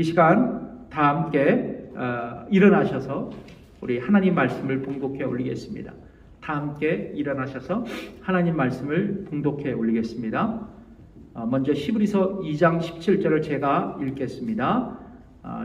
시간 다 함께 일어나셔서 우리 하나님 말씀을 봉독해 올리겠습니다. 다 함께 일어나셔서 하나님 말씀을 봉독해 올리겠습니다. 먼저 히브리서 2장 17절을 제가 읽겠습니다.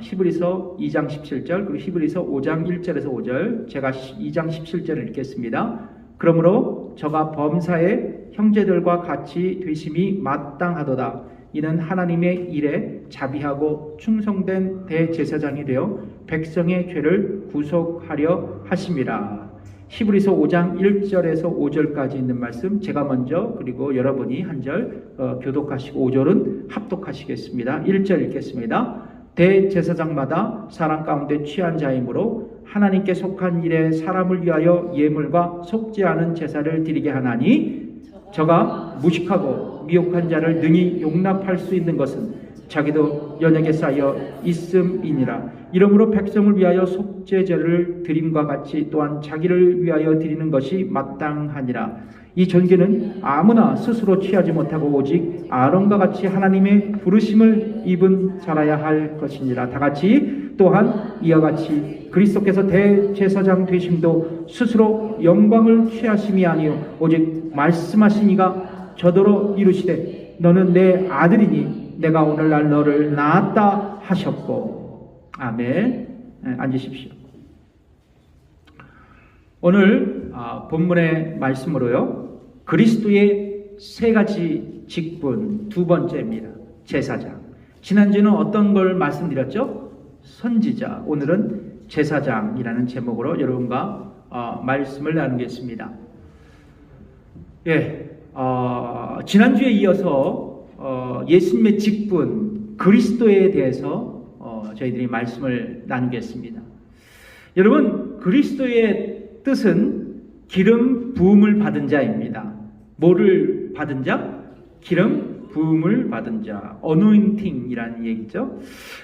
히브리서 2장 17절 그리고 히브리서 5장 1절에서 5절 제가 2장 17절을 읽겠습니다. 그러므로 저가 범사의 형제들과 같이 되심이 마땅하도다. 이는 하나님의 일에 자비하고 충성된 대제사장이 되어 백성의 죄를 구속하려 하심이라. 히브리서 5장 1절에서 5절까지 있는 말씀 제가 먼저 그리고 여러분이 한 절 교독하시고 5절은 합독하시겠습니다. 1절 읽겠습니다. 대제사장마다 사람 가운데 취한 자이므로 하나님께 속한 일에 사람을 위하여 예물과 속지 않은 제사를 드리게 하나니 저가 무식하고 미혹한 자를 능히 용납할 수 있는 것은 자기도 연약에 쌓여 있음이니라. 이러므로 백성을 위하여 속죄제를 드림과 같이 또한 자기를 위하여 드리는 것이 마땅하니라. 이 전개는 아무나 스스로 취하지 못하고 오직 아론과 같이 하나님의 부르심을 입은 자라야 할 것이니라. 다같이 또한 이와 같이 그리스도께서 대제사장 되심도 스스로 영광을 취하심이 아니요 오직 말씀하신 이가 저더러 이루시되 너는 내 아들이니 내가 오늘날 너를 낳았다 하셨고. 아멘. 앉으십시오. 오늘 본문의 말씀으로요, 그리스도의 세 가지 직분 두 번째입니다. 제사장. 지난주는 어떤 걸 말씀드렸죠? 선지자. 오늘은 제사장이라는 제목으로 여러분과 말씀을 나누겠습니다. 지난주에 이어서 예수님의 직분 그리스도에 대해서 저희들이 말씀을 나누겠습니다. 여러분, 그리스도의 뜻은 기름 부음을 받은 자입니다. 뭐를 받은 자? 기름 부음을 받은 자, anointing이라는 얘기죠.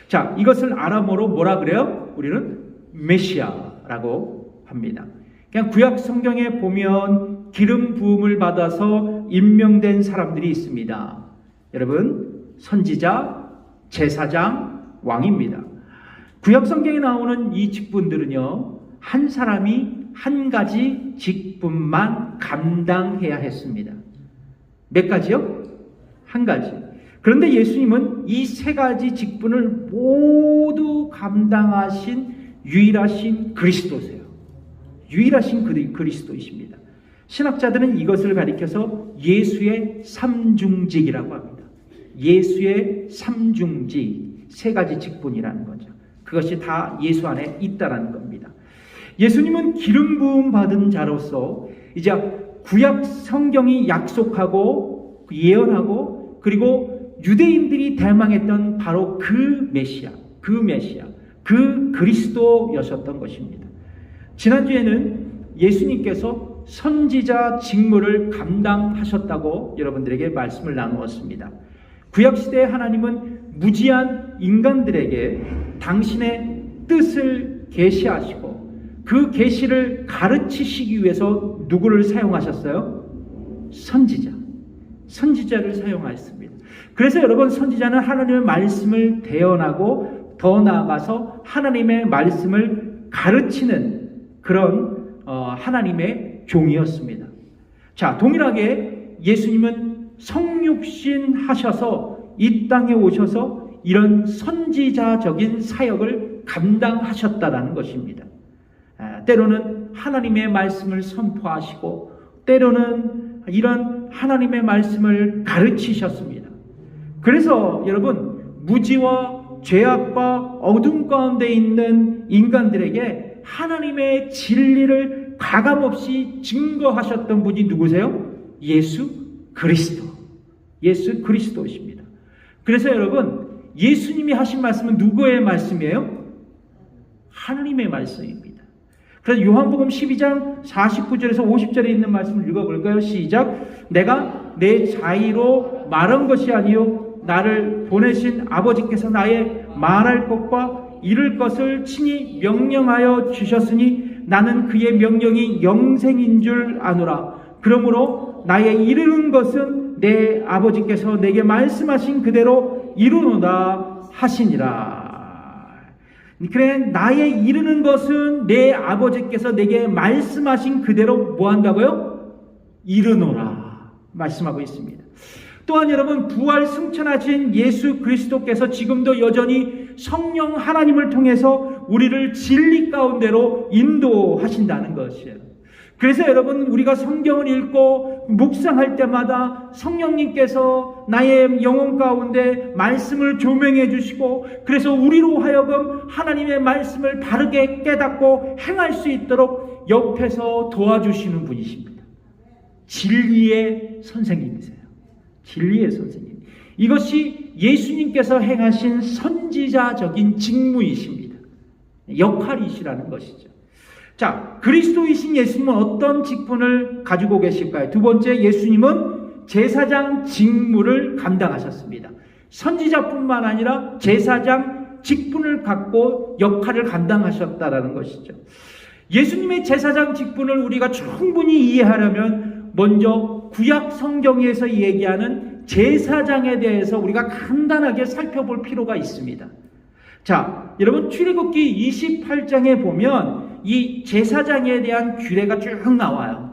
자, 이것을 아람어로 뭐라 그래요? 우리는 메시아라고 합니다. 그냥 구약 성경에 보면 기름 부음을 받아서 임명된 사람들이 있습니다. 여러분, 선지자, 제사장, 왕입니다. 구약 성경에 나오는 이 직분들은요, 한 사람이 한 가지 직분만 감당해야 했습니다. 몇 가지요? 한 가지. 그런데 예수님은 이 세 가지 직분을 모두 감당하신 유일하신 그리스도세요. 유일하신 그리스도이십니다. 신학자들은 이것을 가리켜서 예수의 삼중직이라고 합니다. 예수의 삼중직, 세 가지 직분이라는 거죠. 그것이 다 예수 안에 있다라는 겁니다. 예수님은 기름 부음 받은 자로서 이제 구약 성경이 약속하고 예언하고 그리고 유대인들이 대망했던 바로 그 메시아, 그 그리스도였었던 것입니다. 지난주에는 예수님께서 선지자 직무를 감당하셨다고 여러분들에게 말씀을 나누었습니다. 구약시대에 하나님은 무지한 인간들에게 당신의 뜻을 계시하시고 그 계시를 가르치시기 위해서 누구를 사용하셨어요? 선지자를 사용하였습니다. 그래서 여러분, 선지자는 하나님의 말씀을 대언하고 더 나아가서 하나님의 말씀을 가르치는 그런 하나님의 종이었습니다. 자, 동일하게 예수님은 성육신 하셔서 이 땅에 오셔서 이런 선지자적인 사역을 감당하셨다라는 것입니다. 때로는 하나님의 말씀을 선포하시고 때로는 이런 하나님의 말씀을 가르치셨습니다. 그래서 여러분, 무지와 죄악과 어둠 가운데 있는 인간들에게 하나님의 진리를 가감없이 증거하셨던 분이 누구세요? 예수 그리스도이십니다. 그래서 여러분, 예수님이 하신 말씀은 누구의 말씀이에요? 하나님의 말씀입니다. 그래서 요한복음 12장 49절에서 50절에 있는 말씀을 읽어볼까요? 시작. 내가 내 자의로 말한 것이 아니요 나를 보내신 아버지께서 나의 말할 것과 이룰 것을 친히 명령하여 주셨으니 나는 그의 명령이 영생인 줄 아노라. 그러므로 나의 이르는 것은 내 아버지께서 내게 말씀하신 그대로 이루노다 하시니라. 그래, 나의 이르는 것은 내 아버지께서 내게 말씀하신 그대로 뭐 한다고요? 이르노라 말씀하고 있습니다. 또한 여러분, 부활 승천하신 예수 그리스도께서 지금도 여전히 성령 하나님을 통해서 우리를 진리 가운데로 인도하신다는 것이에요. 그래서 여러분, 우리가 성경을 읽고 묵상할 때마다 성령님께서 나의 영혼 가운데 말씀을 조명해 주시고, 그래서 우리로 하여금 하나님의 말씀을 바르게 깨닫고 행할 수 있도록 옆에서 도와주시는 분이십니다. 진리의 선생님이세요. 진리의 선생님. 이것이 예수님께서 행하신 선지자적인 직무이십니다. 역할이시라는 것이죠. 자, 그리스도이신 예수님은 어떤 직분을 가지고 계실까요? 두 번째, 예수님은 제사장 직무를 감당하셨습니다. 선지자뿐만 아니라 제사장 직분을 갖고 역할을 감당하셨다라는 것이죠. 예수님의 제사장 직분을 우리가 충분히 이해하려면 먼저 구약 성경에서 얘기하는 제사장에 대해서 우리가 간단하게 살펴볼 필요가 있습니다. 자, 여러분, 출애굽기 28장에 보면 이 제사장에 대한 규례가 쭉 나와요.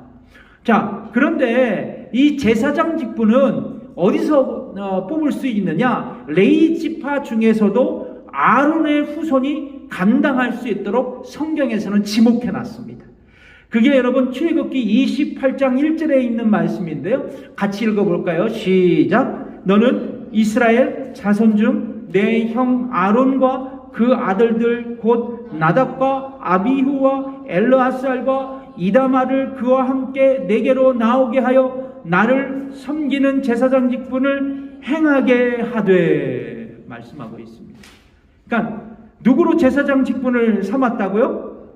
자, 그런데 이 제사장 직분은 어디서 뽑을 수 있느냐? 레위 지파 중에서도 아론의 후손이 감당할 수 있도록 성경에서는 지목해 놨습니다. 그게 여러분 출애굽기 28장 1절에 있는 말씀인데요. 같이 읽어볼까요? 시작. 너는 이스라엘 자손 중 내 형 아론과 그 아들들 곧 나답과 아비후와 엘르아살과 이다마를 그와 함께 내게로 나오게 하여 나를 섬기는 제사장 직분을 행하게 하되 말씀하고 있습니다. 그러니까 누구로 제사장 직분을 삼았다고요?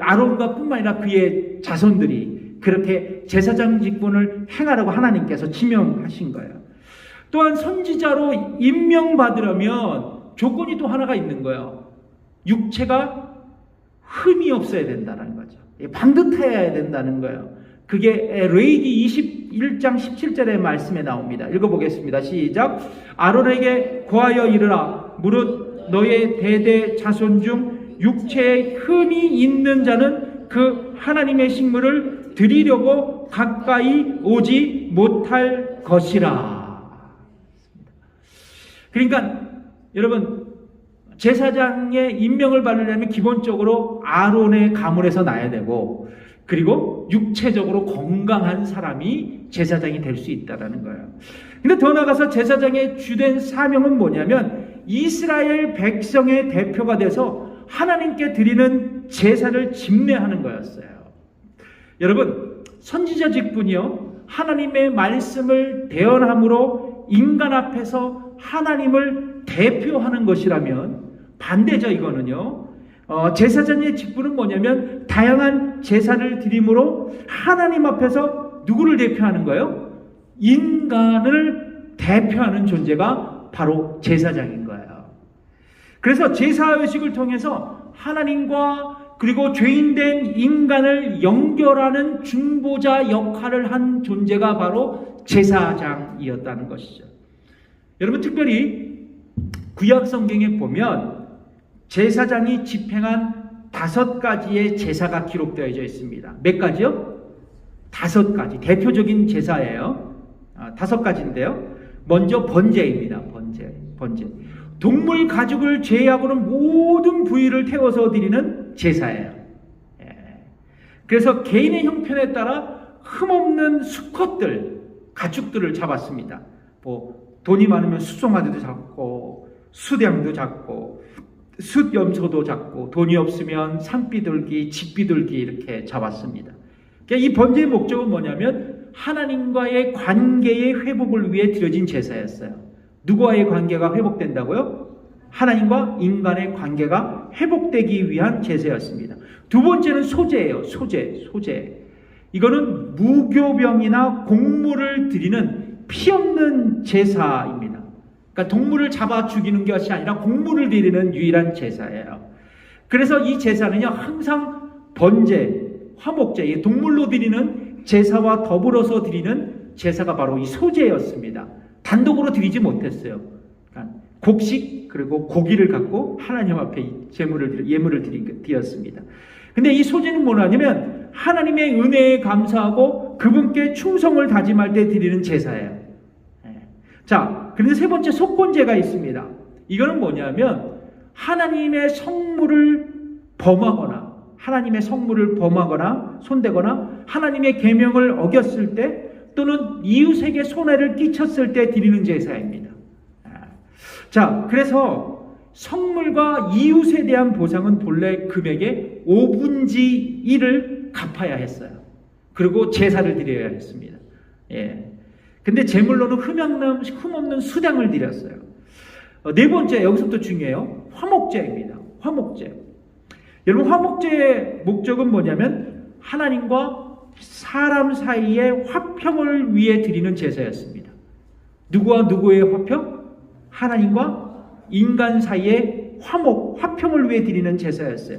아론과 뿐만 아니라 그의 자손들이 그렇게 제사장 직분을 행하라고 하나님께서 지명하신 거예요. 또한 선지자로 임명받으려면 조건이 또 하나가 있는 거예요. 육체가 흠이 없어야 된다는 거죠. 반듯해야 된다는 거예요. 그게 레위기 21장 17절의 말씀에 나옵니다. 읽어보겠습니다. 시작. 아론에게 고하여 이르라. 무릇 너의 대대 자손 중 육체에 흠이 있는 자는 그 하나님의 식물을 드리려고 가까이 오지 못할 것이라. 그러니까 여러분, 제사장의 임명을 받으려면 기본적으로 아론의 가문에서 나야 되고, 그리고 육체적으로 건강한 사람이 제사장이 될 수 있다는 거예요. 근데 더 나아가서 제사장의 주된 사명은 뭐냐면 이스라엘 백성의 대표가 돼서 하나님께 드리는 제사를 집례하는 거였어요. 여러분, 선지자 직분이요, 하나님의 말씀을 대언함으로 인간 앞에서 하나님을 대표하는 것이라면 반대죠. 이거는요, 제사장의 직분은 뭐냐면 다양한 제사를 드림으로 하나님 앞에서 누구를 대표하는 거예요? 인간을 대표하는 존재가 바로 제사장인 거예요. 그래서 제사의식을 통해서 하나님과 그리고 죄인된 인간을 연결하는 중보자 역할을 한 존재가 바로 제사장이었다는 것이죠. 여러분, 특별히 구약 성경에 보면 제사장이 집행한 5가지의 제사가 기록되어져 있습니다. 몇 가지요? 5가지. 대표적인 제사예요. 5가지인데요. 먼저 번제입니다. 번제. 동물 가죽을 제외하고는 모든 부위를 태워서 드리는 제사예요. 그래서 개인의 형편에 따라 흠없는 수컷들, 가축들을 잡았습니다. 돈이 많으면 숫송아지도 잡고, 숫양도 잡고, 숫염소도 잡고, 돈이 없으면 산비둘기, 집비둘기 이렇게 잡았습니다. 그러니까 이 번제의 목적은 뭐냐면 하나님과의 관계의 회복을 위해 드려진 제사였어요. 누구와의 관계가 회복된다고요? 하나님과 인간의 관계가 회복되기 위한 제사였습니다. 두 번째는 소제예요. 소제. 이거는 무교병이나 곡물을 드리는 피 없는 제사입니다. 그러니까 동물을 잡아 죽이는 것이 아니라 곡물을 드리는 유일한 제사예요. 그래서 이 제사는요, 항상 번제, 화목제, 동물로 드리는 제사와 더불어서 드리는 제사가 바로 이 소제였습니다. 단독으로 드리지 못했어요. 그러니까 곡식 그리고 고기를 갖고 하나님 앞에 예물을 드렸습니다. 근데 이 소재는 뭐냐면 하나님의 은혜에 감사하고 그분께 충성을 다짐할 때 드리는 제사예요. 자, 그런데 세 번째 속건제가 있습니다. 이거는 뭐냐면 하나님의 성물을 범하거나 손대거나 하나님의 계명을 어겼을 때 또는 이웃에게 손해를 끼쳤을 때 드리는 제사입니다. 자, 그래서 성물과 이웃에 대한 보상은 본래 금액의 5분의 1을 갚아야 했어요. 그리고 제사를 드려야 했습니다. 근데 제물로는 흠없는 수량을 드렸어요. 네 번째, 여기서부터 중요해요. 화목제입니다. 화목제. 여러분, 화목제의 목적은 뭐냐면 하나님과 사람 사이의 화평을 위해 드리는 제사였습니다. 누구와 누구의 화평? 하나님과 인간 사이의 화평을 위해 드리는 제사였어요.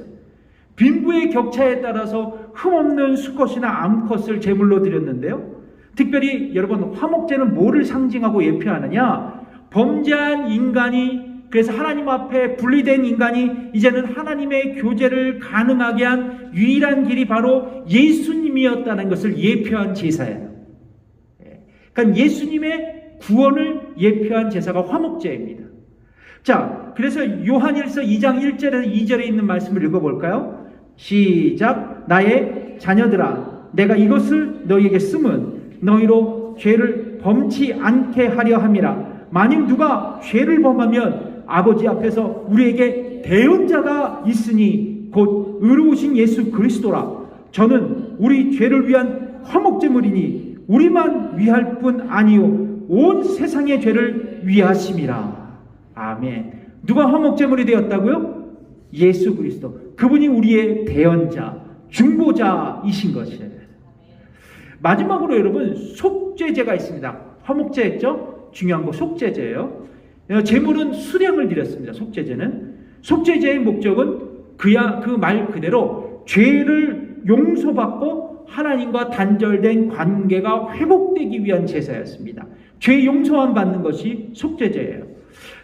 빈부의 격차에 따라서 흠없는 수컷이나 암컷을 제물로 드렸는데요. 특별히 여러분, 화목제는 뭐를 상징하고 예표하느냐? 범죄한 인간이, 그래서 하나님 앞에 분리된 인간이 이제는 하나님의 교제를 가능하게 한 유일한 길이 바로 예수님이었다는 것을 예표한 제사예요. 그러니까 예수님의 구원을 예표한 제사가 화목제입니다. 자, 그래서 요한일서 2장 1절에서 2절에 있는 말씀을 읽어볼까요? 시작. 나의 자녀들아, 내가 이것을 너희에게 쓰면 너희로 죄를 범치 않게 하려 함이라. 만일 누가 죄를 범하면 아버지 앞에서 우리에게 대언자가 있으니 곧 의로우신 예수 그리스도라. 저는 우리 죄를 위한 화목제물이니 우리만 위할 뿐 아니요 온 세상의 죄를 위하심이라. 아멘. 누가 화목제물이 되었다고요? 예수 그리스도. 그분이 우리의 대언자, 중보자이신 것이에요. 마지막으로 여러분, 속죄제가 있습니다. 화목제 했죠? 중요한 거 속죄제예요. 제물은 수량을 드렸습니다. 속죄제의 목적은 그 말 그대로 죄를 용서받고 하나님과 단절된 관계가 회복되기 위한 제사였습니다. 죄 용서만 받는 것이 속죄제예요.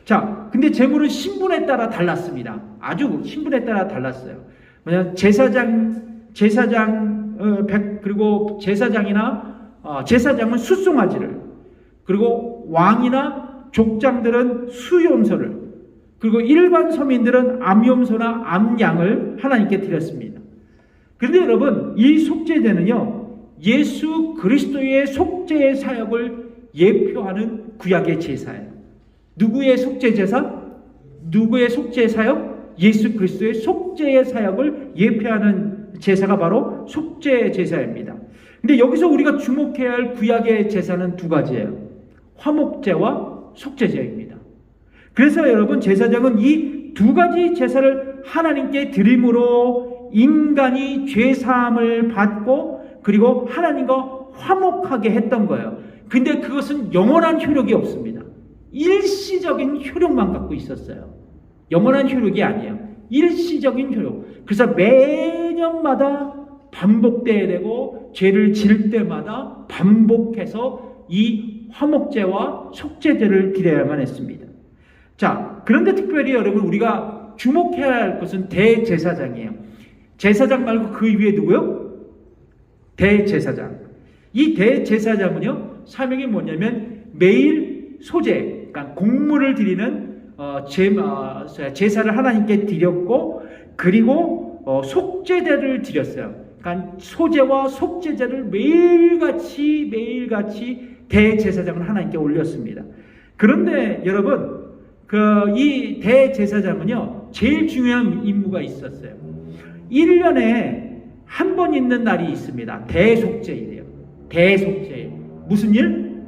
자, 근데 제물은 신분에 따라 달랐습니다. 아주 신분에 따라 달랐어요. 뭐냐, 그리고 제사장은 숫송아지를, 그리고 왕이나 족장들은 수염소를, 그리고 일반 서민들은 암염소나 암양을 하나님께 드렸습니다. 그런데 여러분, 이 속죄제는요, 예수 그리스도의 속죄의 사역을 예표하는 구약의 제사예요. 누구의 속죄제사? 누구의 속죄사역? 예수 그리스도의 속죄의 사역을 예표하는 제사가 바로 속죄제사입니다. 근데 여기서 우리가 주목해야 할 구약의 제사는 두 가지예요. 화목제와 속죄제입니다. 그래서 여러분, 제사장은 이 두 가지 제사를 하나님께 드림으로 인간이 죄사함을 받고 그리고 하나님과 화목하게 했던 거예요. 근데 그것은 영원한 효력이 없습니다. 일시적인 효력만 갖고 있었어요. 영원한 효력이 아니에요. 일시적인 효력. 그래서 매년마다 반복돼야 되고 죄를 질 때마다 반복해서 이 화목제와 속죄제를 드려야만 했습니다. 자, 그런데 특별히 여러분, 우리가 주목해야 할 것은 대제사장이에요. 제사장 말고 그 위에 누구요? 대제사장. 이 대제사장은요, 사명이 뭐냐면 매일 소제, 그러니까 곡물을 드리는 제사를 하나님께 드렸고, 그리고 속죄제를 드렸어요. 그러니까 소제와 속죄제를 매일같이 대제사장은 하나님께 올렸습니다. 그런데 여러분, 이 대제사장은요, 제일 중요한 임무가 있었어요. 1년에 한 번 있는 날이 있습니다. 대속죄일이에요. 대속죄일. 무슨 일?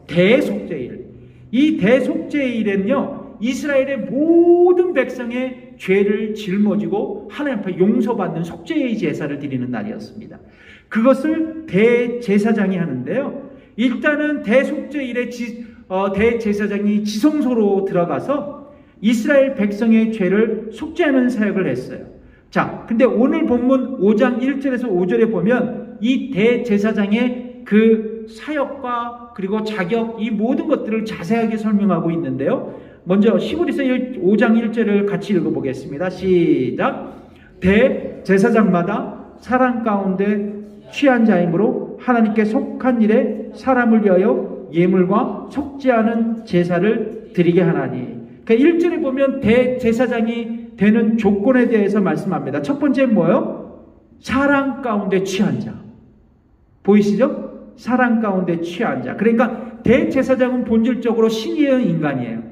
대속죄일. 이 대속죄일에는요, 이스라엘의 모든 백성의 죄를 жил머지고 하나님 앞에 용서받는 속죄의 제사를 드리는 날이었습니다. 그것을 대제사장이 하는데요. 일단은 대속죄일에 대제사장이 지성소로 들어가서 이스라엘 백성의 죄를 속죄하는 사역을 했어요. 자, 근데 오늘 본문 5장 1절에서 5절에 보면 이 대제사장의 그 사역과 그리고 자격, 이 모든 것들을 자세하게 설명하고 있는데요. 먼저 시브리서 5장 1절을 같이 읽어보겠습니다. 시작. 대제사장마다 사랑 가운데 취한 자이므로 하나님께 속한 일에 사람을 위하여 예물과 속죄하는 제사를 드리게 하나니. 그러니까 1절에 보면 대제사장이 되는 조건에 대해서 말씀합니다. 첫 번째는 뭐예요? 사랑 가운데 취한 자. 보이시죠? 사랑 가운데 취한 자. 그러니까 대제사장은 본질적으로 신이의 인간이에요.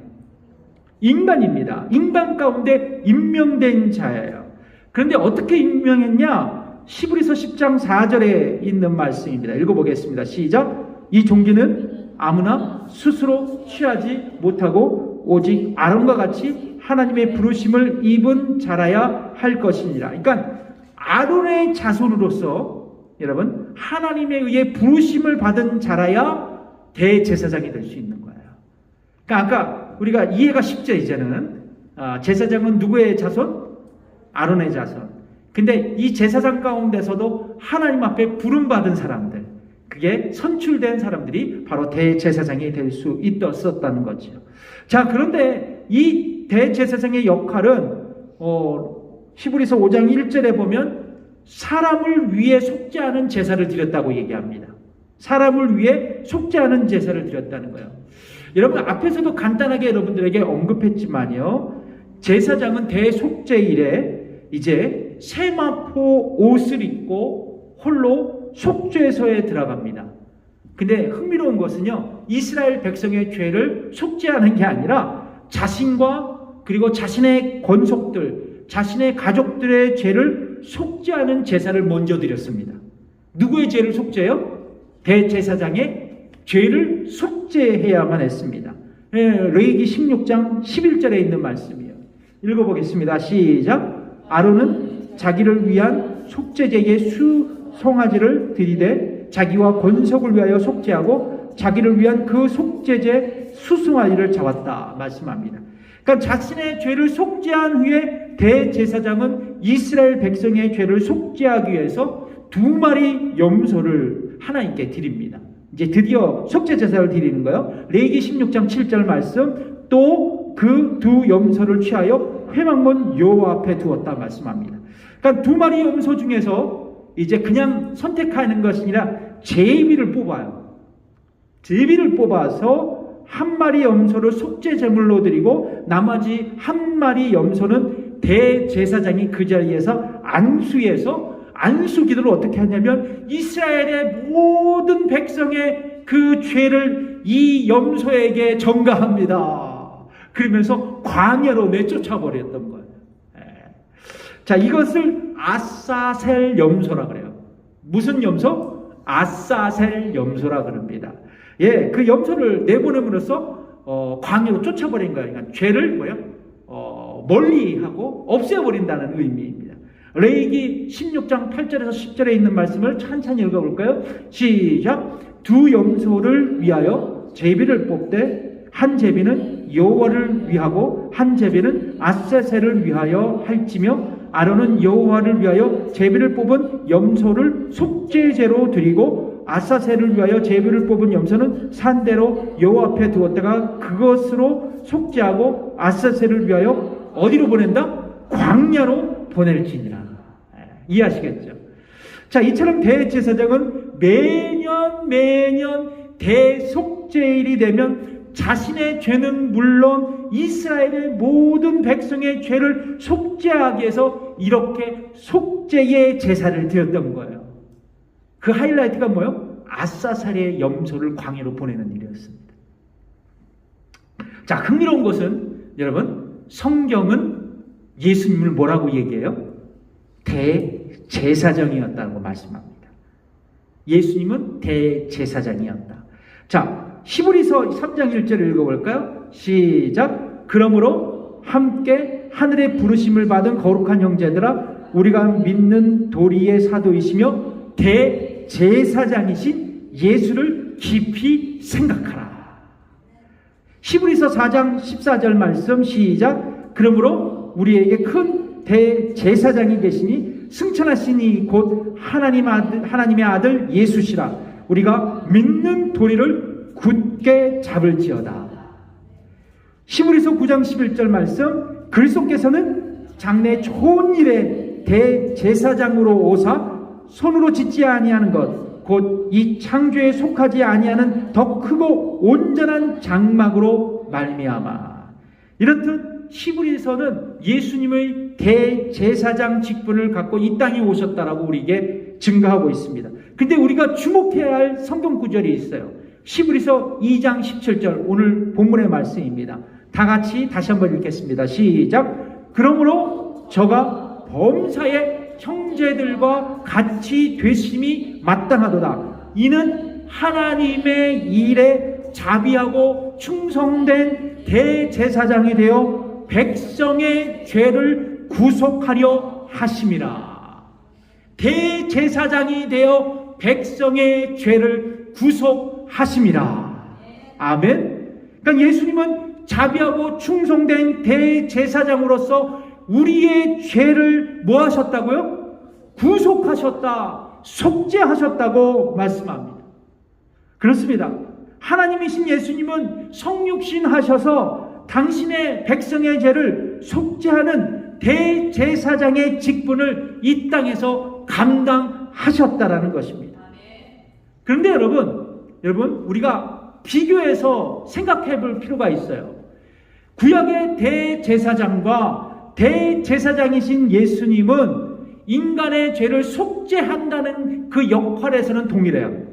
인간입니다. 인간 가운데 임명된 자예요. 그런데 어떻게 임명했냐? 시브리서 10장 4절에 있는 말씀입니다. 읽어보겠습니다. 시작. 이 종기는 아무나 스스로 취하지 못하고 오직 아론과 같이 하나님의 부르심을 입은 자라야 할 것이니라. 그러니까 아론의 자손으로서 여러분 하나님에 의해 부르심을 받은 자라야 대제사장이 될 수 있는 거예요. 그러니까 아까 우리가 이해가 쉽죠. 이제는 제사장은 누구의 자손? 아론의 자손. 근데 이 제사장 가운데서도 하나님 앞에 부름받은 사람들, 그게 선출된 사람들이 바로 대제사장이 될 수 있었다는 거죠. 자, 그런데 이 대제사장의 역할은 히브리서 5장 1절에 보면 사람을 위해 속죄하는 제사를 드렸다고 얘기합니다. 사람을 위해 속죄하는 제사를 드렸다는 거예요. 여러분 앞에서도 간단하게 여러분들에게 언급했지만요, 제사장은 대속죄일에 이제 세마포 옷을 입고 홀로 속죄소에 들어갑니다. 근데 흥미로운 것은요, 이스라엘 백성의 죄를 속죄하는 게 아니라 자신과 그리고 자신의 권속들, 자신의 가족들의 죄를 속죄하는 제사를 먼저 드렸습니다. 누구의 죄를 속죄해요? 대제사장의 죄를 속죄해야만 했습니다. 레위기 16장 11절에 있는 말씀이에요. 읽어보겠습니다. 시작. 아론은 자기를 위한 속죄제의 수송아지를 드리되 자기와 권속을 위하여 속죄하고 자기를 위한 그 속죄제 수송아지를 잡았다 말씀합니다. 그러니까 자신의 죄를 속죄한 후에 대제사장은 이스라엘 백성의 죄를 속죄하기 위해서 2마리 염소를 하나님께 드립니다. 이제 드디어 속죄제사를 드리는 거예요. 레위기 16장 7절 말씀, 또 그 2 염소를 취하여 회막문 여호와 앞에 두었다 말씀합니다. 그러니까 2마리 염소 중에서 이제 그냥 선택하는 것이 아니라 제비를 뽑아요. 제비를 뽑아서 1마리 염소를 속죄제물로 드리고 나머지 1마리 염소는 대제사장이 그 자리에서 안수기도를 어떻게 하냐면 이스라엘의 모든 백성의 그 죄를 이 염소에게 전가합니다. 그러면서 광야로 내쫓아 버렸던 거예요. 자, 이것을 아사셀 염소라 그래요. 무슨 염소? 아사셀 염소라 그럽니다. 예, 그 염소를 내보냄으로써 광야로 쫓아버린 거예요. 그러니까 죄를 멀리하고 없애버린다는 의미입니다. 레위기 16장 8절에서 10절에 있는 말씀을 천천히 읽어볼까요? 시작. 2 염소를 위하여 제비를 뽑되 한 제비는 여호와를 위하고 한 제비는 아세셀을 위하여 할지며 아론은 여호와를 위하여 제비를 뽑은 염소를 속죄제로 드리고 아사셀을 위하여 제비를 뽑은 염소는 산대로 여호와 앞에 두었다가 그것으로 속죄하고 아사셀을 위하여 어디로 보낸다? 광야로 보낼지니라. 이해하시겠죠? 자, 이처럼 대제사장은 매년 대속죄일이 되면 자신의 죄는 물론 이스라엘의 모든 백성의 죄를 속죄하기 위해서 이렇게 속죄의 제사를 드렸던 거예요. 그 하이라이트가 뭐예요? 아사살의 염소를 광야로 보내는 일이었습니다. 자, 흥미로운 것은 여러분, 성경은 예수님을 뭐라고 얘기해요? 대제사장이었다고 말씀합니다. 예수님은 대제사장이었다. 자, 히브리서 3장 1절을 읽어볼까요? 시작. 그러므로 함께 하늘의 부르심을 받은 거룩한 형제들아, 우리가 믿는 도리의 사도이시며 대제사장이신 예수를 깊이 생각하라. 히브리서 4장 14절 말씀 시작. 그러므로 우리에게 큰 대제사장이 계시니 승천하시니 곧 하나님의 아들 예수시라. 우리가 믿는 도리를 굳게 잡을지어다. 히브리서 9장 11절 말씀, 그리스도께서는 장래 좋은 일에 대제사장으로 오사 손으로 짓지 아니하는 것 곧 이 창조에 속하지 아니하는 더 크고 온전한 장막으로 말미암아. 이렇듯 히브리서는 예수님의 대제사장 직분을 갖고 이 땅에 오셨다라고 우리에게 증거하고 있습니다. 근데 우리가 주목해야 할 성경 구절이 있어요. 히브리서 2장 17절, 오늘 본문의 말씀입니다. 다 같이 다시 한번 읽겠습니다. 시작. 그러므로 저가 범사의 형제들과 같이 되심이 마땅하도다. 이는 하나님의 일에 자비하고 충성된 대제사장이 되어 백성의 죄를 구속하려 하심이라. 대제사장이 되어 백성의 죄를 구속하심이라. 아멘. 그러니까 예수님은 자비하고 충성된 대제사장으로서 우리의 죄를 뭐 하셨다고요? 구속하셨다, 속죄하셨다고 말씀합니다. 그렇습니다. 하나님이신 예수님은 성육신 하셔서 당신의 백성의 죄를 속죄하는 대제사장의 직분을 이 땅에서 감당하셨다라는 것입니다. 그런데 여러분 우리가 비교해서 생각해 볼 필요가 있어요. 구약의 대제사장과 대제사장이신 예수님은 인간의 죄를 속죄한다는 그 역할에서는 동일해요.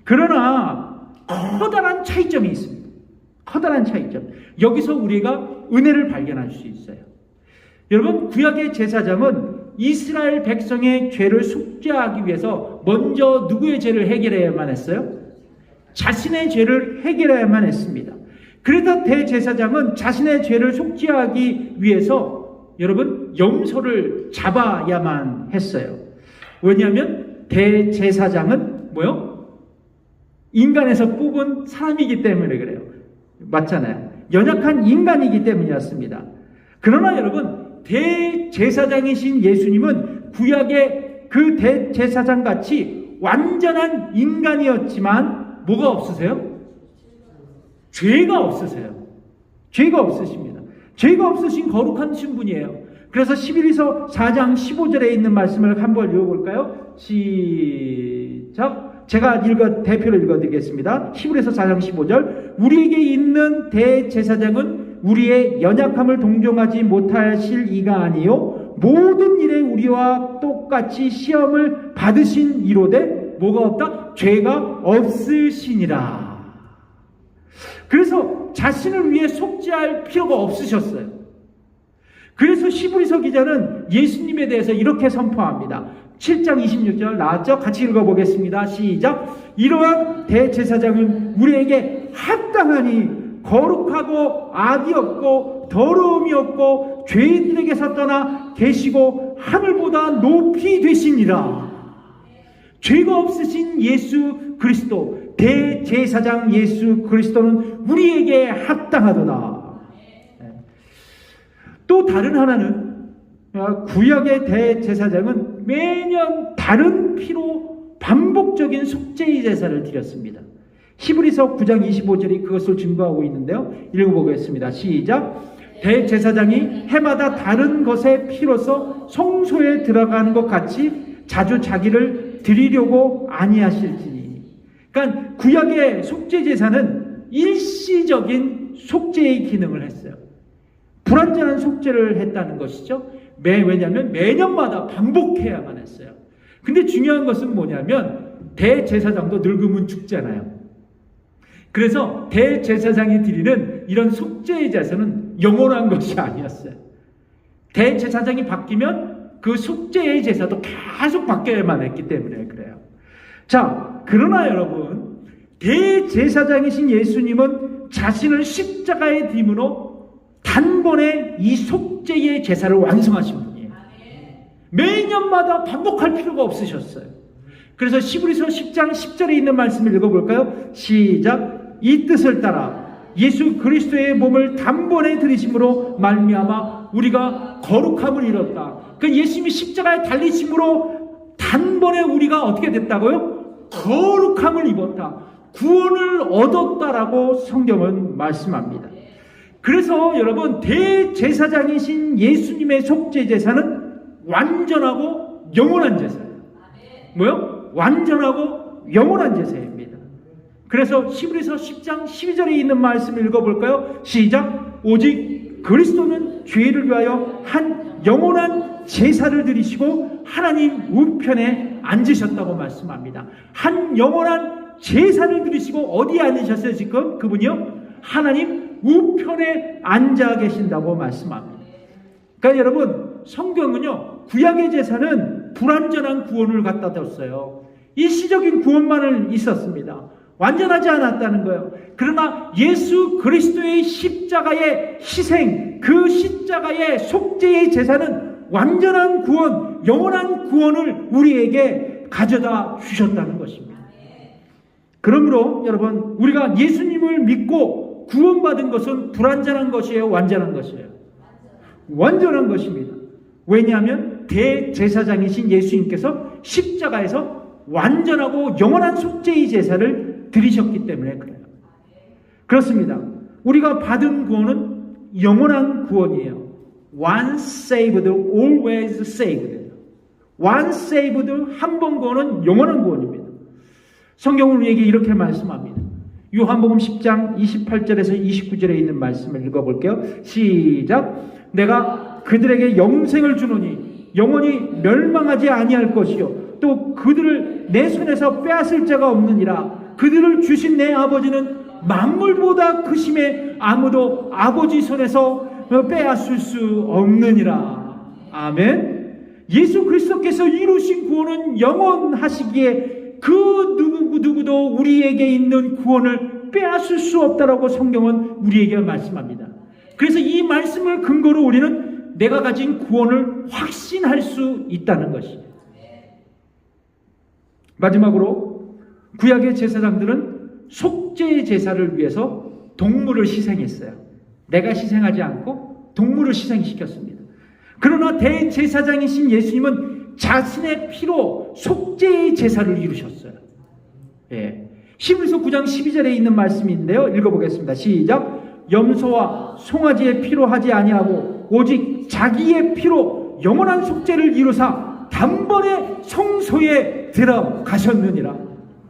그러나 커다란 차이점이 있습니다. 커다란 차이점. 여기서 우리가 은혜를 발견할 수 있어요. 여러분, 구약의 제사장은 이스라엘 백성의 죄를 속죄하기 위해서 먼저 누구의 죄를 해결해야만 했어요? 자신의 죄를 해결해야만 했습니다. 그래서 대제사장은 자신의 죄를 속죄하기 위해서 여러분 염소를 잡아야만 했어요. 왜냐하면 대제사장은 뭐요? 인간에서 뽑은 사람이기 때문에 그래요. 맞잖아요. 연약한 인간이기 때문이었습니다. 그러나 여러분, 대제사장이신 예수님은 구약의 그 대제사장 같이 완전한 인간이었지만 뭐가 없으세요? 죄가 없으세요. 죄가 없으십니다. 죄가 없으신 거룩한 신분이에요. 그래서 11에서 4장 15절에 있는 말씀을 한번 읽어볼까요? 시작. 제가 대표로 읽어드리겠습니다. 11에서 4장 15절. 우리에게 있는 대제사장은 우리의 연약함을 동정하지 못하실 이가 아니요 모든 일에 우리와 똑같이 시험을 받으신 이로되 뭐가 없다? 죄가 없으시니라. 그래서 자신을 위해 속죄할 필요가 없으셨어요. 그래서 히브리서 기자는 예수님에 대해서 이렇게 선포합니다. 7장 26절 나왔죠? 같이 읽어보겠습니다. 시작. 이러한 대제사장은 우리에게 합당하니 거룩하고 악이 없고 더러움이 없고 죄인들에게서 떠나 계시고 하늘보다 높이 되시니라. 죄가 없으신 예수 그리스도 대제사장 예수 그리스도는 우리에게 합당하도다. 또 다른 하나는 구약의 대제사장은 매년 다른 피로 반복적인 속죄의 제사를 드렸습니다. 히브리서 9장 25절이 그것을 증거하고 있는데요. 읽어보겠습니다. 시작. 대제사장이 해마다 다른 것의 피로서 성소에 들어가는 것 같이 자주 자기를 드리려고 아니하실지니. 그러니까 구약의 속죄 제사는 일시적인 속죄의 기능을 했어요. 불완전한 속죄를 했다는 것이죠. 왜냐하면 매년마다 반복해야만 했어요. 근데 중요한 것은 뭐냐면 대제사장도 늙으면 죽잖아요. 그래서 대제사장이 드리는 이런 속죄의 제사는 영원한 것이 아니었어요. 대제사장이 바뀌면 그 속죄의 제사도 계속 바뀌어야만 했기 때문에 그래요. 자, 그러나 여러분, 대제사장이신 예수님은 자신을 십자가에 딤으로 단번에 이 속죄의 제사를 완성하신 분이에요. 매년마다 반복할 필요가 없으셨어요. 그래서 히브리서 10장 10절에 있는 말씀을 읽어볼까요? 시작. 이 뜻을 따라 예수 그리스도의 몸을 단번에 들이심으로 말미암아 우리가 거룩함을 이뤘다. 그 예수님이 십자가에 달리심으로 단번에 우리가 어떻게 됐다고요? 거룩함을 입었다. 구원을 얻었다라고 성경은 말씀합니다. 그래서 여러분, 대제사장이신 예수님의 속죄제사는 완전하고 영원한 제사예요. 뭐요? 완전하고 영원한 제사입니다. 그래서 히브리서 10장 12절에 있는 말씀을 읽어볼까요? 시작. 오직 그리스도는 죄를 위하여 한 영원한 제사를 드리시고 하나님 우편에 앉으셨다고 말씀합니다. 한 영원한 제사를 드리시고 어디에 앉으셨어요 지금? 그분이요? 하나님 우편에 앉아 계신다고 말씀합니다. 그러니까 여러분, 성경은요, 구약의 제사는 불완전한 구원을 갖다 뒀어요. 일시적인 구원만을 있었습니다. 완전하지 않았다는 거예요. 그러나 예수 그리스도의 십자가의 희생, 그 십자가의 속죄의 제사는 완전한 구원, 영원한 구원을 우리에게 가져다 주셨다는 것입니다. 그러므로 여러분, 우리가 예수님을 믿고 구원받은 것은 불완전한 것이에요, 완전한 것이에요? 완전한 것입니다. 왜냐하면 대제사장이신 예수님께서 십자가에서 완전하고 영원한 속죄의 제사를 드리셨기 때문에 그래요. 그렇습니다. 우리가 받은 구원은 영원한 구원이에요. Once saved, always saved. Once saved, 한 번 구원은 영원한 구원입니다. 성경은 우리에게 이렇게 말씀합니다. 요한복음 10장 28절에서 29절에 있는 말씀을 읽어볼게요. 시작. 내가 그들에게 영생을 주노니 영원히 멸망하지 아니할 것이요 또 그들을 내 손에서 빼앗을 자가 없느니라. 그들을 주신 내 아버지는 만물보다 크심에 아무도 아버지 손에서 빼앗을 수 없느니라. 아멘. 예수 그리스도께서 이루신 구원은 영원하시기에 그 누구도 우리에게 있는 구원을 빼앗을 수 없다라고 성경은 우리에게 말씀합니다. 그래서 이 말씀을 근거로 우리는 내가 가진 구원을 확신할 수 있다는 것이에요. 마지막으로 구약의 제사장들은 속죄의 제사를 위해서 동물을 희생했어요. 내가 희생하지 않고 동물을 희생시켰습니다. 그러나 대제사장이신 예수님은 자신의 피로 속죄의 제사를 이루셨어요. 예. 히브리서 9장 12절에 있는 말씀인데요. 읽어보겠습니다. 시작. 염소와 송아지의 피로 하지 아니하고 오직 자기의 피로 영원한 속죄를 이루사 단번에 성소에 들어가셨느니라.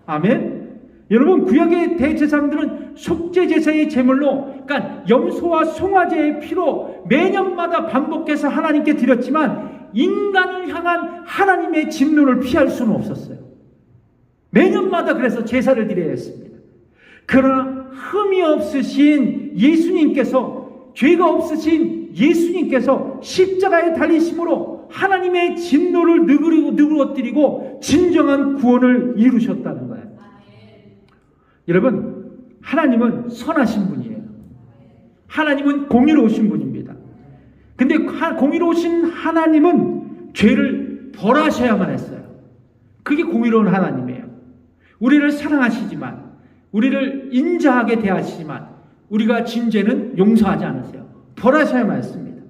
아멘. 여러분, 구약의 대제사장들은 속죄제사의 제물로, 그러니까 염소와 송아지의 피로 매년마다 반복해서 하나님께 드렸지만 인간을 향한 하나님의 진노를 피할 수는 없었어요. 매년마다 그래서 제사를 드려야 했습니다. 그러나 흠이 없으신 예수님께서, 죄가 없으신 예수님께서 십자가에 달리심으로 하나님의 진노를 누그러뜨리고 진정한 구원을 이루셨다는 거예요. 여러분, 하나님은 선하신 분이에요. 하나님은 공의로우신 분입니다. 근데 공의로우신 하나님은 죄를 벌하셔야만 했어요. 그게 공의로운 하나님이에요. 우리를 사랑하시지만, 우리를 인자하게 대하시지만 우리가 진 죄는 용서하지 않으세요. 벌하셔야만 했습니다.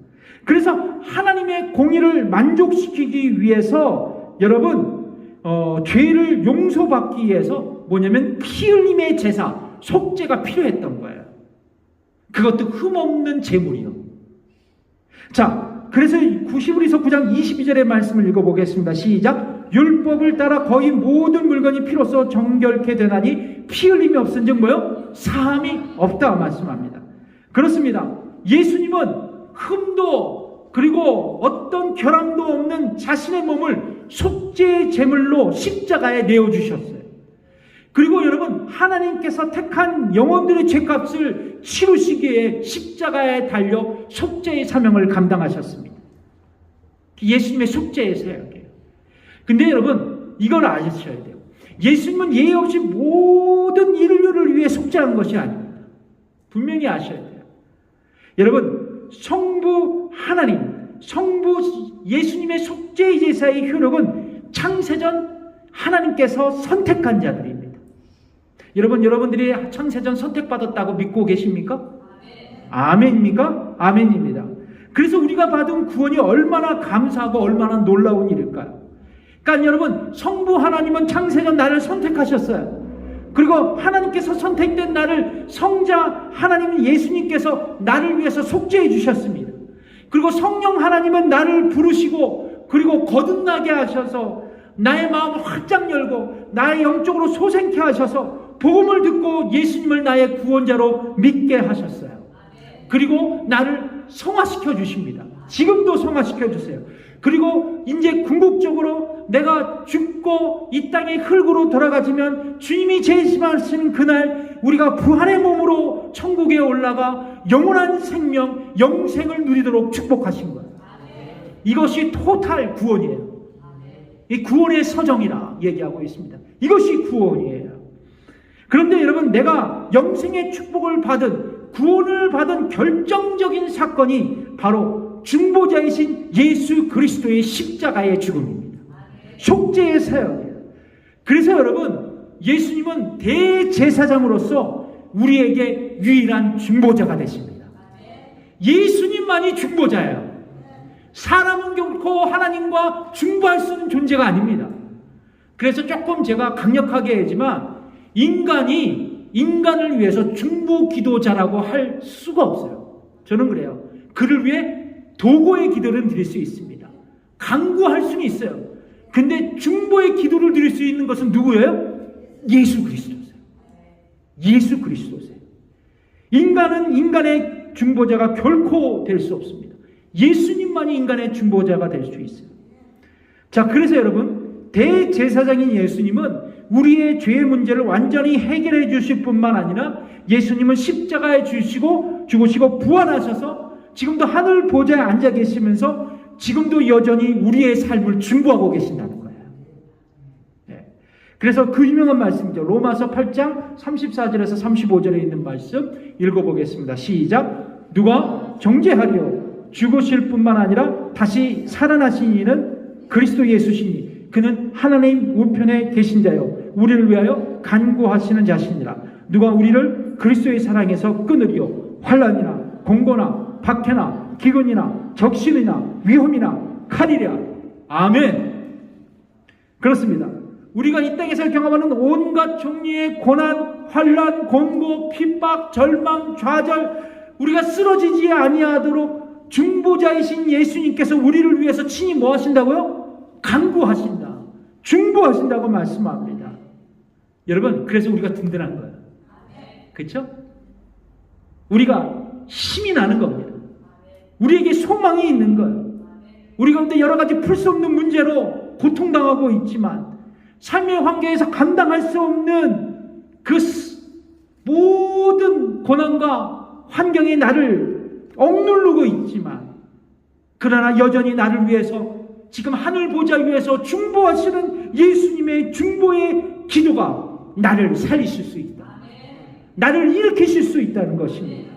그래서 하나님의 공의를 만족시키기 위해서 여러분, 죄를 용서받기 위해서 뭐냐면 피 흘림의 제사, 속죄가 필요했던 거예요. 그것도 흠없는 제물이요. 자, 그래서 히브리서 9장 22절의 말씀을 읽어보겠습니다. 시작. 율법을 따라 거의 모든 물건이 피로써 정결케 되나니 피 흘림이 없은즉 뭐요? 사함이 없다 말씀합니다. 그렇습니다. 예수님은 흠도 그리고 어떤 결함도 없는 자신의 몸을 속죄의 제물로 십자가에 내어주셨어요. 그리고 여러분, 하나님께서 택한 영혼들의 죄값을 치루시기에 십자가에 달려 속죄의 사명을 감당하셨습니다. 예수님의 속죄의 사역이에요. 근데 여러분, 이걸 아셔야 돼요. 예수님은 예의 없이 모든 인류를 위해 속죄한 것이 아닙니다. 분명히 아셔야 돼요. 여러분, 성부 하나님, 성부 예수님의 속죄의 제사의 효력은 창세전 하나님께서 선택한 자들입니다. 여러분, 여러분들이 창세전 선택받았다고 믿고 계십니까? 아멘입니까? 아멘입니다. 그래서 우리가 받은 구원이 얼마나 감사하고 얼마나 놀라운 일일까요? 그러니까 여러분, 성부 하나님은 창세전 나를 선택하셨어요. 그리고 하나님께서 선택된 나를 성자 하나님 예수님께서 나를 위해서 속죄해 주셨습니다. 그리고 성령 하나님은 나를 부르시고 그리고 거듭나게 하셔서 나의 마음을 활짝 열고 나의 영적으로 소생케 하셔서 복음을 듣고 예수님을 나의 구원자로 믿게 하셨어요. 그리고 나를 성화시켜 주십니다. 지금도 성화시켜 주세요. 그리고 이제 궁극적으로 내가 죽고 이 땅의 흙으로 돌아가지면 주님이 재림하시는 그날 우리가 부활의 몸으로 천국에 올라가 영원한 생명, 영생을 누리도록 축복하신 거예요. 이것이 토탈 구원이에요. 이 구원의 서정이라 얘기하고 있습니다. 이것이 구원이에요. 그런데 여러분, 내가 영생의 축복을 받은, 구원을 받은 결정적인 사건이 바로 중보자이신 예수 그리스도의 십자가의 죽음입니다. 속죄의 사역이에요. 그래서 여러분, 예수님은 대제사장으로서 우리에게 유일한 중보자가 되십니다. 예수님만이 중보자예요. 사람은 결코 하나님과 중보할 수 있는 존재가 아닙니다. 그래서 조금 제가 강력하게 하지만 인간을 위해서 중보 기도자라고 할 수가 없어요. 저는 그래요. 그를 위해 도구의 기도를 드릴 수 있습니다. 간구할 수는 있어요. 근데 중보의 기도를 드릴 수 있는 것은 누구예요? 예수 그리스도세요. 예수 그리스도세요. 인간은 인간의 중보자가 결코 될 수 없습니다. 예수님만이 인간의 중보자가 될 수 있어요. 자, 그래서 여러분, 대제사장인 예수님은 우리의 죄의 문제를 완전히 해결해 주실 뿐만 아니라 예수님은 십자가에 죽으시고 부활하셔서 지금도 하늘 보좌에 앉아 계시면서 지금도 여전히 우리의 삶을 중보하고 계신다는 거예요. 네. 그래서 그 유명한 말씀이죠. 로마서 8장 34절에서 35절에 있는 말씀 읽어보겠습니다. 시작. 누가 정죄하리요? 죽으실 뿐만 아니라 다시 살아나신 이는 그리스도 예수시니 그는 하나님 우편에 계신 자요 우리를 위하여 간구하시는 자시니라. 누가 우리를 그리스도의 사랑에서 끊으리요? 환난이나 공고나 박해나 기근이나 적신이나 위험이나 칼이랴. 아멘. 그렇습니다. 우리가 이 땅에서 경험하는 온갖 종류의 고난, 환난, 곤고, 핍박, 절망, 좌절, 우리가 쓰러지지 아니하도록 중보자이신 예수님께서 우리를 위해서 친히 뭐 하신다고요? 간구하신다. 중보하신다고 말씀합니다. 여러분, 그래서 우리가 든든한 거예요. 그렇죠? 우리가 힘이 나는 겁니다. 우리에게 소망이 있는 거예요. 우리 가운데 여러 가지 풀 수 없는 문제로 고통당하고 있지만 삶의 환경에서 감당할 수 없는 그 모든 고난과 환경이 나를 억누르고 있지만 그러나 여전히 나를 위해서 지금 하늘 보좌 위에서 중보하시는 예수님의 중보의 기도가 나를 살리실 수 있다. 나를 일으키실 수 있다는 것입니다.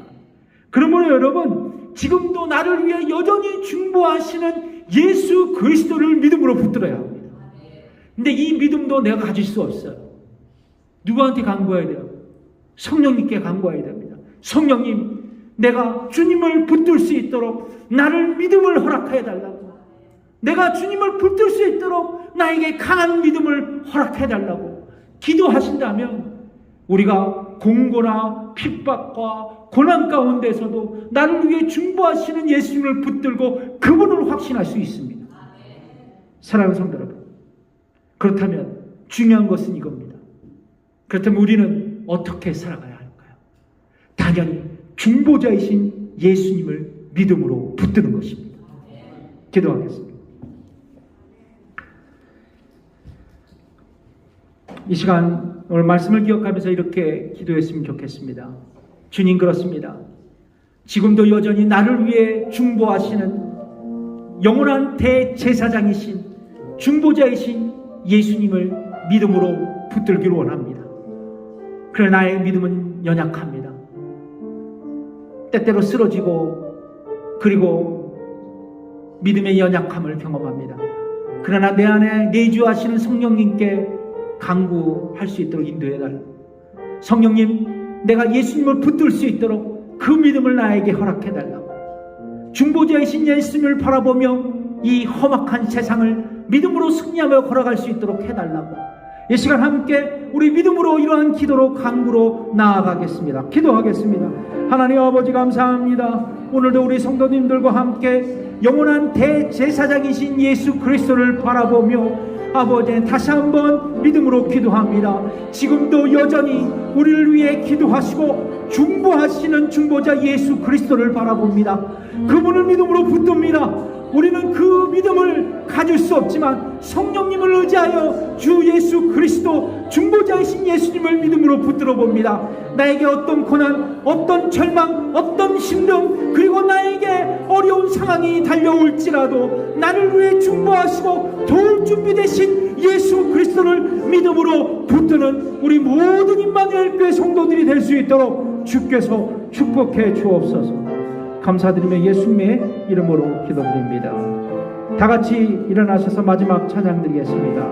그러므로 여러분, 지금도 나를 위해 여전히 중보하시는 예수 그리스도를 믿음으로 붙들어야 합니다. 근데 이 믿음도 내가 가질 수 없어요. 누구한테 간구해야 돼요? 성령님께 간구해야 됩니다. 성령님, 내가 주님을 붙들 수 있도록 나를 믿음을 허락해 달라고. 내가 주님을 붙들 수 있도록 나에게 강한 믿음을 허락해 달라고 기도하신다면 우리가 공고나 핍박과 고난 가운데서도 나를 위해 중보하시는 예수님을 붙들고 그분을 확신할 수 있습니다. 사랑하는 성도 여러분, 그렇다면 중요한 것은 이겁니다. 그렇다면 우리는 어떻게 살아가야 할까요? 당연히 중보자이신 예수님을 믿음으로 붙드는 것입니다. 기도하겠습니다. 이 시간 오늘 말씀을 기억하면서 이렇게 기도했으면 좋겠습니다. 주님, 그렇습니다. 지금도 여전히 나를 위해 중보하시는 영원한 대제사장이신 중보자이신 예수님을 믿음으로 붙들기를 원합니다. 그러나 나의 믿음은 연약합니다. 때때로 쓰러지고 그리고 믿음의 연약함을 경험합니다. 그러나 내 안에 내주하시는 성령님께 간구할 수 있도록 인도해달라. 성령님, 내가 예수님을 붙들 수 있도록 그 믿음을 나에게 허락해달라고. 중보자이신 예수님을 바라보며 이 험악한 세상을 믿음으로 승리하며 걸어갈 수 있도록 해달라고. 이 시간 함께 우리 믿음으로 이러한 기도로 강구로 나아가겠습니다. 기도하겠습니다. 하나님 아버지 감사합니다. 오늘도 우리 성도님들과 함께 영원한 대제사장이신 예수 그리스도를 바라보며 아버지 다시 한번 믿음으로 기도합니다. 지금도 여전히 우리를 위해 기도하시고 중보하시는 중보자 예수 그리스도를 바라봅니다. 그분을 믿음으로 붙듭니다. 우리는 그 믿음을 가질 수 없지만 성령님을 의지하여 주 예수 그리스도 중보자이신 예수님을 믿음으로 붙들어 봅니다. 나에게 어떤 고난, 어떤 절망, 어떤 힘듦, 그리고 나에게 어려운 상황이 달려올지라도 나를 위해 중보하시고 도울 준비 되신 예수 그리스도를 믿음으로 붙드는 우리 모든 임마누엘 교회 성도들이 될 수 있도록 주께서 축복해 주옵소서. 감사드리며 예수님의 이름으로 기도드립니다. 다 같이 일어나셔서 마지막 찬양 드리겠습니다.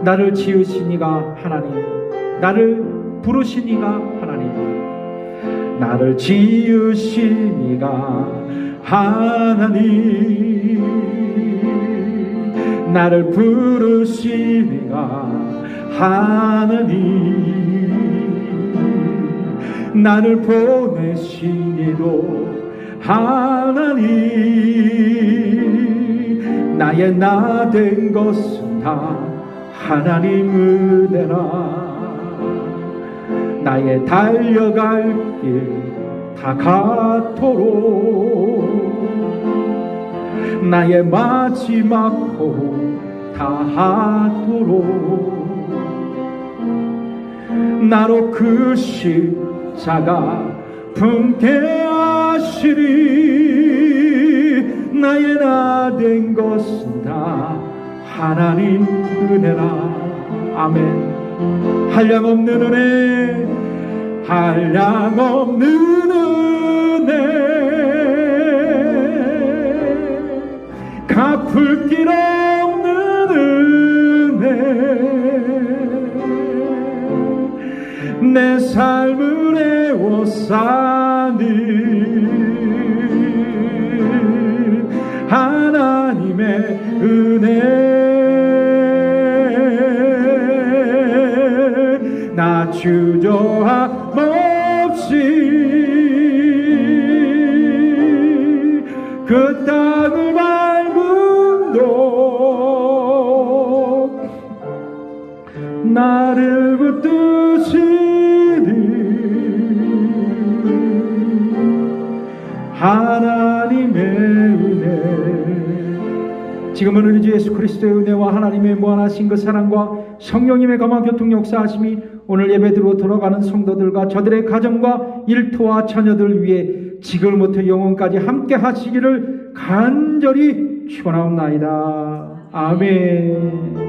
나를 지으신 이가 하나님, 나를 부르신 이가 하나님, 나를 지으신 이가 하나님, 나를 부르신 이가 하나님, 나를 보내신 이도 하나님, 나의 나 된 것은 다 하나님 은혜라. 나의 달려갈 길 다 같도록 나의 마지막 호흡 다 하도록 나로 그 십자가 품게 하시리. 나의 나 된 것은 다 하나님 은혜라. 아멘. 한량없는 은혜, 한량없는 은혜, 갚을 길 없는 은혜, 내 삶을 애워싸는 하나님의 은혜. 나 주저함 없이 그 땅을 밟음도 나를 붙드시니 하나님의 은혜. 지금은 우리 주 예수 그리스도의 은혜와 하나님의 무한하신 그 사랑과 성령님의 감화 교통 역사하심이 오늘 예배드리러 돌아가는 성도들과 저들의 가정과 일터와 자녀들 위해 지금부터 영원까지 함께 하시기를 간절히 축원하옵나이다. 아멘.